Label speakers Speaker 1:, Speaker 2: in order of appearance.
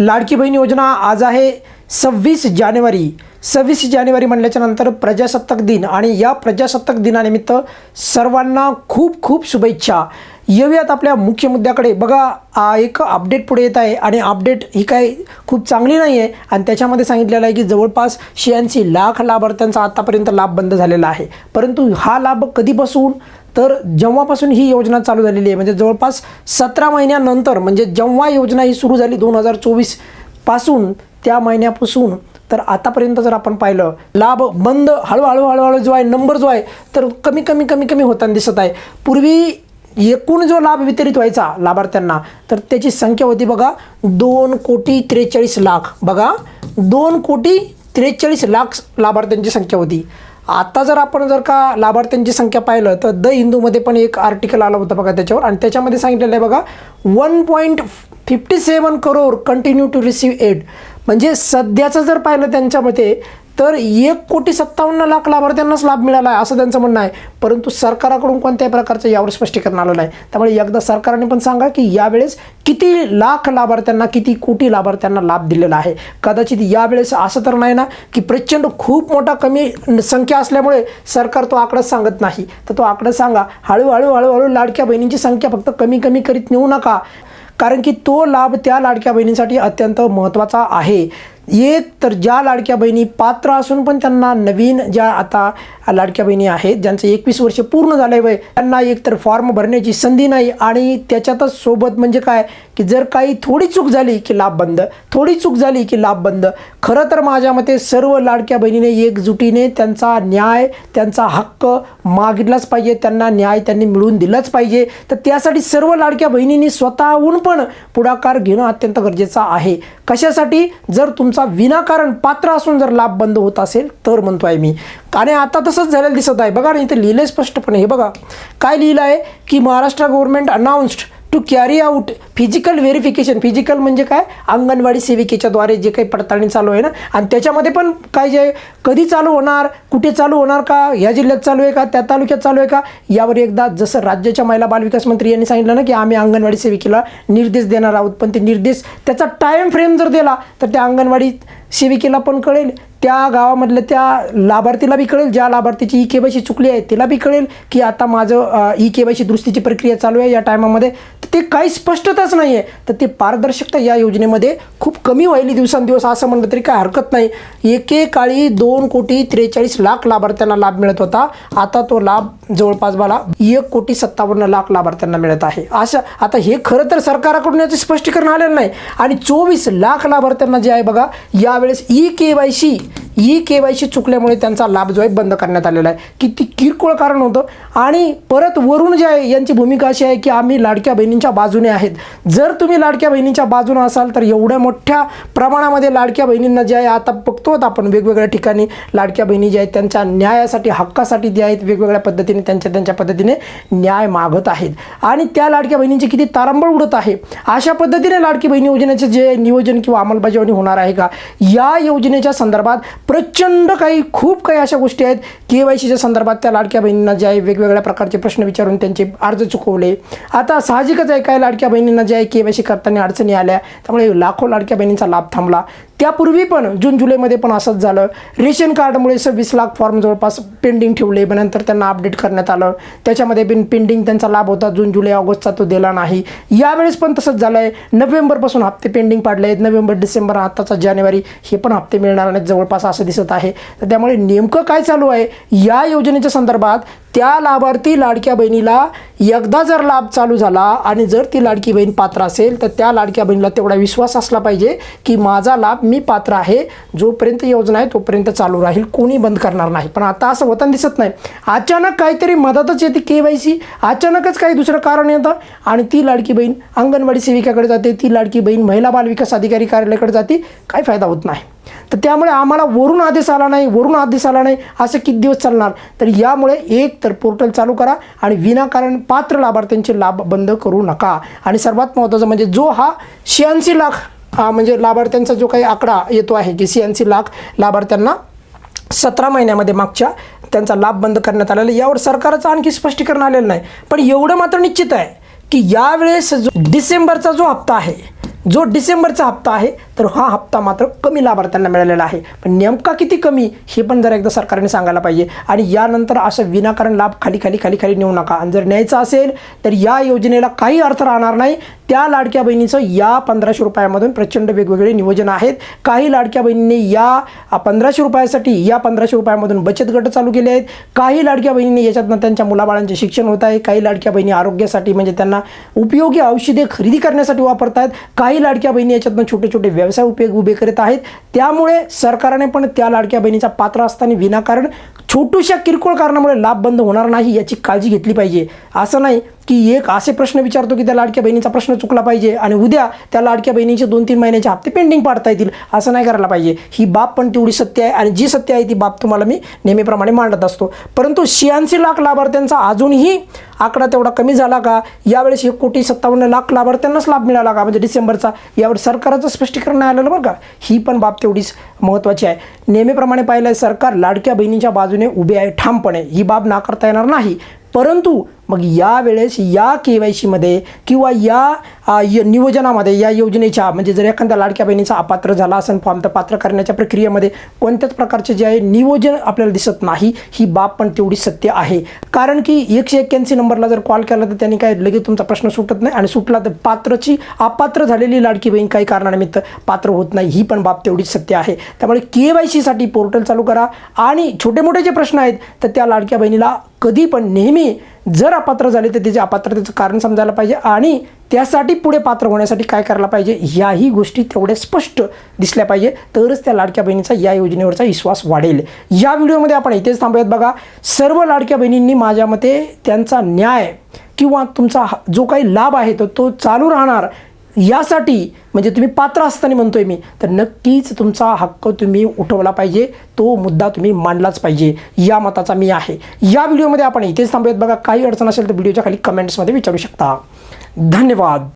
Speaker 1: लाडकी बहीण योजना आज आहे 26 जानेवारी. 26 जानेवारी म्हणल्याच्या नंतर प्रजासत्ताक दिन आणि या प्रजासत्ताक दिनानिमित्त सर्वांना खूप खूप शुभेच्छा. येऊयात आपल्या मुख्य मुद्द्याकडे. बघा, एक अपडेट पुढे येत आहे आणि अपडेट ही काही खूप चांगली नाही आहे आणि त्याच्यामध्ये सांगितलेलं आहे की जवळपास 86 लाख लाभार्थ्यांचा आतापर्यंत लाभ बंद झालेला आहे. परंतु हा लाभ कधीपासून, तर जेव्हापासून ही योजना चालू झालेली आहे म्हणजे जवळपास 17 महिन्यानंतर, म्हणजे जेव्हा योजना ही सुरू झाली 2024 पासून, त्या महिन्यापासून तर आतापर्यंत जर आपण पाहिलं लाभ बंद हळूहळू जो आहे नंबर जो आहे तर कमी होताना दिसत आहे. पूर्वी एकूण जो लाभ वितरित व्हायचा लाभार्थ्यांना तर त्याची संख्या होती बघा 2,43,00,000. बघा, 2,43,00,000 लाभार्थ्यांची संख्या होती. आता जर आपण का लाभार्थ्यांची संख्या पाहिलं तर द हिंदूमध्ये पण एक आर्टिकल आलं होतं बघा त्याच्यावर, आणि त्याच्यामध्ये सांगितलेलं आहे बघा 1.57 crore continue to receive aid. म्हणजे सध्याचं जर पाहिलं त्यांच्या मते तर 1,57,00,000 लाभार्थ्यांनाच लाभ मिळाला आहे असं त्यांचं म्हणणं आहे. परंतु सरकाराकडून कोणत्याही प्रकारचं यावर स्पष्टीकरण आलं नाही. त्यामुळे एकदा सरकारने पण सांगा की यावेळेस किती लाख लाभार्थ्यांना, किती कोटी लाभार्थ्यांना लाभ दिलेला आहे. कदाचित यावेळेस असं तर नाही ना की प्रचंड खूप मोठा कमी संख्या असल्यामुळे सरकार तो आकडा सांगत नाही, तर तो आकडा सांगा. हळूहळू लाडक्या बहिणींची संख्या फक्त कमी करीत नेऊ नका, कारण की तो लाभ त्या लाडक्या बहिणींसाठी अत्यंत महत्त्वाचा आहे. एक तर ज्या लाडक्या बहिणी पात्र असून पण त्यांना नवीन ज्या आता लाडक्या बहिणी आहेत ज्यांचं 21 वर्ष पूर्ण झालं आहे, त्यांना एकतर फॉर्म भरण्याची संधी नाही आणि त्याच्यातच सोबत म्हणजे काय की जर काही थोडी चूक झाली की लाभ बंद, थोडी चूक झाली की लाभ बंद. खरं तर माझ्या मते सर्व लाडक्या बहिणीने एकजुटीने त्यांचा न्याय, त्यांचा हक्क मागितलाच पाहिजे, त्यांना न्याय त्यांनी मिळवून दिलाच पाहिजे. तर त्यासाठी सर्व लाडक्या बहिणींनी स्वतःहून पण पुढाकार घेणं अत्यंत गरजेचं आहे. कशासाठी? जर तुमचा विनाकारण पात्र असून जर लाभ बंद होत असेल तर म्हणतो आहे मी. आणि आता तसंच झालेलं दिसत आहे. बघा ना, इथे लिहिलं आहे स्पष्टपणे. हे बघा काय लिहिलं आहे की Maharashtra government announced to carry out physical verification. Physical म्हणजे काय? अंगणवाडी सेविकेच्याद्वारे जे काही पडताळणी चालू आहे ना, आणि त्याच्यामध्ये पण काय जे कधी चालू होणार, कुठे चालू होणार, का ह्या जिल्ह्यात चालू आहे का, त्या तालुक्यात चालू आहे का, यावर एकदा जसं राज्याच्या महिला बालविकास मंत्री यांनी सांगितलं ना की आम्ही अंगणवाडी सेविकेला निर्देश देणार आहोत, पण ते निर्देश त्याचा टाईम फ्रेम जर दिला तर त्या अंगणवाडी सेविकेला पण कळेल, त्या गावामधल्या त्या लाभार्थीला बी कळेल, ज्या लाभार्थीची ई-के-वाय-सी चुकली आहे तिला बी कळेल की आता माझं ई-के-वाय-सी दुरुस्तीची प्रक्रिया चालू आहे या टायमामध्ये. तर ते काही स्पष्टताच नाही आहे. तर ते पारदर्शकता या योजनेमध्ये खूप कमी व्हायली दिवसांदिवस असं म्हणलं तरी काय हरकत नाही. एकेकाळी 2,43,00,000 लाभार्थ्यांना लाभ मिळत होता. आता तो लाभ जवळपास मला 1,57,00,000 लाभार्थ्यांना मिळत आहे. असं आता हे खरं तर सरकाराकडून याचं स्पष्टीकरण आलेलं नाही. आणि 24 लाख लाभार्थ्यांना जे आहे बघा यावेळेस ई-के-वाय-सी चुकल्यामुळे त्यांचा लाभ जो आहे बंद करण्यात आलेला आहे. किती किरकोळ कारण होतं. आणि परत वरून जे आहे यांची भूमिका अशी आहे की आम्ही लाडक्या बहिणींच्या बाजूने आहेत. जर तुम्ही लाडक्या बहिणींच्या बाजूने असाल तर एवढ्या मोठ्या प्रमाणामध्ये लाडक्या बहिणींना जे आहे आता बघतो आपण वेगवेगळ्या ठिकाणी लाडक्या बहिणी ज्या आहेत त्यांच्या न्यायासाठी, हक्कासाठी जे आहेत वेगवेगळ्या पद्धतीने त्यांच्या पद्धतीने न्याय मागत आहेत आणि त्या लाडक्या बहिणींची किती तारंबळ उडत आहे. अशा पद्धतीने लाडकी बहिणी योजनेचे जे नियोजन किंवा अंमलबजावणी होणार आहे का, या योजनेच्या संदर्भात प्रचंड खूप काही अशा गोष्टी आहेत. के-वाय-सीच्या संदर्भात त्या लाडक्या बहिणींना जे आहे वेगवेगळ्या प्रकारचे प्रश्न विचारून त्यांचे अर्ज चुकवले. आता साहजिकच आहे काय लाडक्या बहिणींना जे आहे के-वाय-सी करताना अडचणी आल्या, त्यामुळे लाखो लाडक्या बहिणींचा लाभ थांबला. त्यापूर्वी पण जून जुलैमध्ये पण असंच झालं. रेशन कार्डमुळे 26 लाख फॉर्म जवळपास पेंडिंग ठेवले, पण नंतर त्यांना अपडेट करण्यात आलं. त्याच्यामध्ये पण पेंडिंग त्यांचा लाभ होता जून जुलै ऑगस्टचा, तो दिला नाही. यावेळेस पण तसंच झालं आहे. नोव्हेंबरपासून हप्ते पेंडिंग पाडले आहेत. नोव्हेंबर, डिसेंबर, आताचा जानेवारी हे पण हप्ते मिळणार नाहीत जवळपास असं दिसत आहे. तर त्यामुळे नेमकं काय चालू आहे या योजनेच्या संदर्भात, त्या लाभार्थी लाडक्या बहिणीला एकदा जर लाभ चालू झाला आणि जर ती लाडकी बहीण पात्र असेल तर त्या लाडक्या बहिणीला तेवढा विश्वास असला पाहिजे की माझा लाभ मी पात्र आहे, जोपर्यंत योजना आहे तोपर्यंत चालू राहील, कोणी बंद करणार नाही. पण आता असं होताना दिसत नाही. अचानक काहीतरी मदतच येते के-वाय-सी, अचानकच काही दुसरं कारण येतं आणि ती लाडकी बहीण अंगणवाडी सेविकाकडे जाते, ती लाडकी बहीण महिला बालविकास अधिकारी कार्यालयाकडे जाते, काय फायदा होत नाही. तर त्यामुळे आम्हाला वरून आदेश आला नाही असं किती दिवस चालणार. तर यामुळे एक तर पोर्टल चालू करा आणि विनाकारण पात्र लाभार्थ्यांचे लाभ बंद करू नका. आणि सर्वात महत्त्वाचं म्हणजे जो हा 86 लाख म्हणजे लाभार्थ्यांचा जो काही आकडा येतो आहे की 86 लाख लाभार्थ्यांना 17 महिन्यामध्ये मागच्या त्यांचा लाभ बंद करण्यात आलेला, यावर सरकारचं आणखी स्पष्टीकरण आलेलं नाही. पण एवढं मात्र निश्चित आहे की यावेळेस जो डिसेंबरचा जो हप्ता आहे जो डिसेंबरचा हप्ता आहे तर हा हप्ता मात्र कमी लाभार्थ्यांना मिळालेला आहे, पण नेमका किती कमी हे पण जरा एकदा सरकारने सांगायला पाहिजे. आणि यानंतर असं विनाकारण लाभ खाली नेऊ नका. आणि जर न्यायचा असेल तर या योजनेला काही अर्थ राहणार नाही. त्या लाडक्या बहिणीचं या 1500 रुपयामधून प्रचंड वेगवेगळे नियोजन आहेत. काही लाडक्या बहिणींनी या 1500 रुपयासाठी या 1500 रुपयामधून बचत गट चालू केले आहेत. काही लाडक्या बहिणींनी याच्यातनं त्यांच्या मुलाबाळांचे शिक्षण होत आहे. काही लाडक्या बहिणी आरोग्यासाठी म्हणजे त्यांना उपयोगी औषधे खरेदी करण्यासाठी वापरत आहेत. काही लाडक्या बहिणी याच्यातनं छोटे छोटे व्यवसाय उभे करत आहेत. त्यामुळे सरकारने पण त्या लाडक्या बहिणीचा पात्र असताना विनाकारण छोट्याशा किरकोळ कारणामुळे लाभ बंद होणार नाही याची काळजी घेतली पाहिजे. असं नाही की एक असे प्रश्न विचारतो की त्या लाडक्या बहिणीचा प्रश्न चुकला पाहिजे आणि उद्या त्या लाडक्या बहिणीचे 2-3 महिन्याचे हप्ते पेंडिंग पाडता येतील. असं नाही करायला पाहिजे. ही बाब पण तेवढी सत्य आहे आणि जी सत्य आहे ती बाब तुम्हाला मी नेहमीप्रमाणे मांडत असतो. परंतु 86 लाख लाभार्थ्यांचा अजूनही आकडा तेवढा कमी झाला का? यावेळेस 1,57,00,000 लाभार्थ्यांनाच लाभ मिळाला का? म्हणजे डिसेंबरचा यावर सरकारचं स्पष्टीकरण नाही आलेलं बरं का. ही पण बाब तेवढीच महत्त्वाची आहे. नेहमीप्रमाणे पाहिलं सरकार लाडक्या बहिणीच्या बाजूने उभे आहे ठामपणे. ही बाब नाकारता येणार नाही. परंतु मग यावेळेस या KYCमध्ये किंवा या नियोजनामध्ये या योजनेच्या म्हणजे जर एखाद्या लाडक्या बहिणीचा अपात्र झाला असेल फॉर्म तर पात्र करण्याच्या प्रक्रियेमध्ये कोणत्याच प्रकारचे जे आहे नियोजन आपल्याला दिसत नाही. ही बाब पण तेवढी सत्य आहे. कारण की 181 नंबरला जर कॉल केला तर त्यांनी काय लगेच तुमचा प्रश्न सुटत नाही आणि सुटला तर अपात्र झालेली लाडकी बहीण काही कारणानिमित्त पात्र होत नाही. ही पण बाब तेवढीच सत्य आहे. त्यामुळे KYCसाठी पोर्टल चालू करा आणि छोटे मोठे जे प्रश्न आहेत तर त्या लाडक्या बहिणीला कधी पण नेहमी जर अपात्र झाले तर त्याचे अपात्रतेचं कारण समजायला पाहिजे आणि त्यासाठी पुढे पात्र होण्यासाठी काय करायला पाहिजे याही गोष्टी तेवढ्या स्पष्ट दिसल्या पाहिजे. तरच त्या लाडक्या बहिणीचा या योजनेवरचा विश्वास वाढेल. या व्हिडिओमध्ये आपण इथेच थांबूयात. बघा, सर्व लाडक्या बहिणींनी माझ्या मते त्यांचा न्याय किंवा तुमचा जो काही लाभ आहे तो चालू राहणार यासाठी म्हणजे तुम्ही पात्र असताना म्हणतोय मी तर नक्कीच तुमचा हक्क तुम्ही उठवला पाहिजे. तो मुद्दा तुम्ही मांडलाच पाहिजे या मताचा मी आहे. या व्हिडिओमध्ये आपण इथेच थांबूयात. बघा, काही अडचण असेल तर व्हिडिओच्या खाली कमेंट्समध्ये विचारू शकता. धन्यवाद.